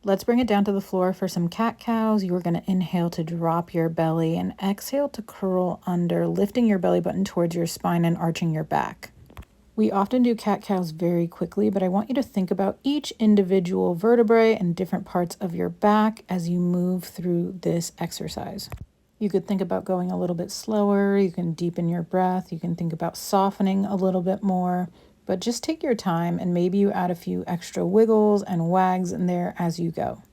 Let's bring it down to the floor for some cat-cows. You are going to inhale to drop your belly and exhale to curl under, lifting your belly button towards your spine and arching your back. We often do cat-cows very quickly, but I want you to think about each individual vertebrae and different parts of your back as you move through this exercise. You could think about going a little bit slower. You can deepen your breath. You can think about softening a little bit more. But just take your time and maybe you add a few extra wiggles and wags in there as you go.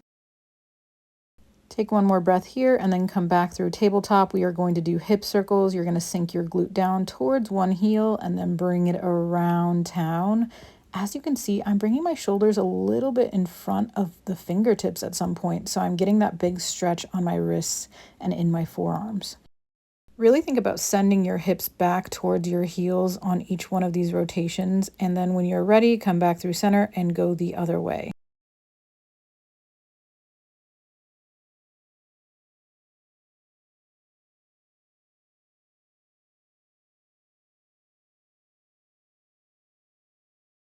Take one more breath here and then come back through tabletop. We are going to do hip circles. You're going to sink your glute down towards one heel and then bring it around town. As you can see, I'm bringing my shoulders a little bit in front of the fingertips at some point. So I'm getting that big stretch on my wrists and in my forearms. Really think about sending your hips back towards your heels on each one of these rotations. And then when you're ready, come back through center and go the other way.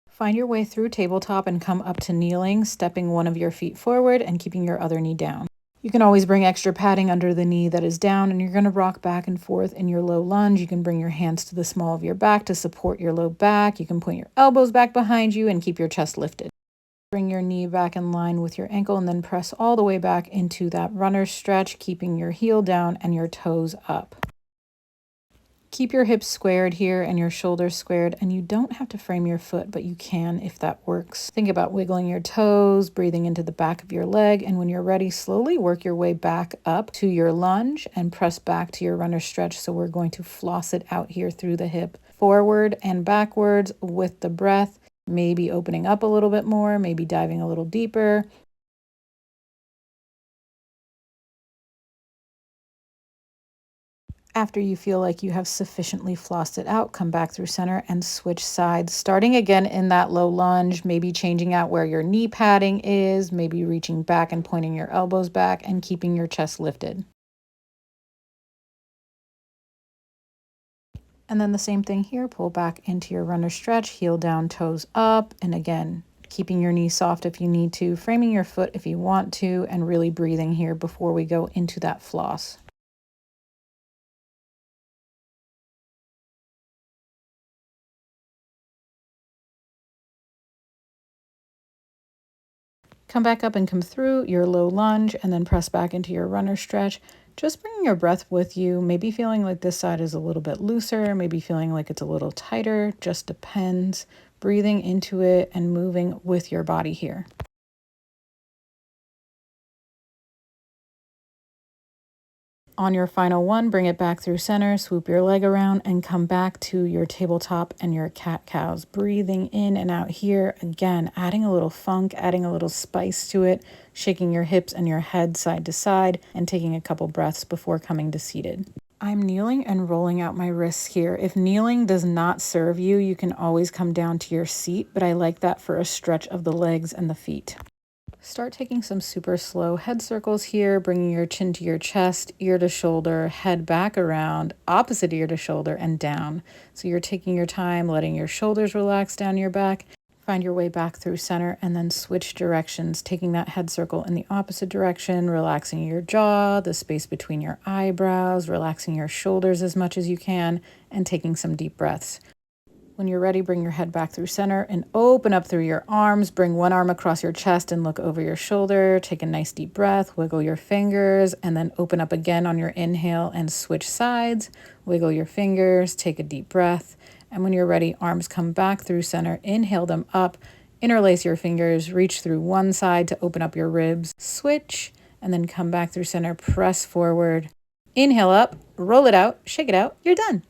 Find your way through tabletop and come up to kneeling, stepping one of your feet forward and keeping your other knee down. You can always bring extra padding under the knee that is down, and you're going to rock back and forth in your low lunge. You can bring your hands to the small of your back to support your low back. You can point your elbows back behind you and keep your chest lifted. Bring your knee back in line with your ankle and then press all the way back into that runner's stretch, keeping your heel down and your toes up. Keep your hips squared here and your shoulders squared, and you don't have to frame your foot, but you can if that works. Think about wiggling your toes, breathing into the back of your leg, and when you're ready, slowly work your way back up to your lunge and press back to your runner stretch. So we're going to floss it out here through the hip, forward and backwards with the breath, maybe opening up a little bit more, maybe diving a little deeper. After you feel like you have sufficiently flossed it out, come back through center and switch sides, starting again in that low lunge, maybe changing out where your knee padding is, maybe reaching back and pointing your elbows back and keeping your chest lifted. And then the same thing here, pull back into your runner stretch, heel down, toes up, and again, keeping your knee soft if you need to, framing your foot if you want to, and really breathing here before we go into that floss. Come back up and come through your low lunge and then press back into your runner stretch. Just bringing your breath with you, maybe feeling like this side is a little bit looser, maybe feeling like it's a little tighter, just depends. Breathing into it and moving with your body here. On your final one, bring it back through center, swoop your leg around and come back to your tabletop and your cat-cows. Breathing in and out here, again, adding a little funk, adding a little spice to it, shaking your hips and your head side to side and taking a couple breaths before coming to seated. I'm kneeling and rolling out my wrists here. If kneeling does not serve you, you can always come down to your seat, but I like that for a stretch of the legs and the feet. Start taking some super slow head circles here, bringing your chin to your chest, ear to shoulder, head back around, opposite ear to shoulder, and down. So you're taking your time, letting your shoulders relax down your back. Find your way back through center and then switch directions, taking that head circle in the opposite direction, relaxing your jaw, the space between your eyebrows, relaxing your shoulders as much as you can, and taking some deep breaths. When you're ready, bring your head back through center and open up through your arms. Bring one arm across your chest and look over your shoulder. Take a nice deep breath, wiggle your fingers, and then open up again on your inhale and switch sides. Wiggle your fingers, take a deep breath. And when you're ready, arms come back through center. Inhale them up, interlace your fingers, reach through one side to open up your ribs. Switch, and then come back through center, press forward. Inhale up, roll it out, shake it out, you're done.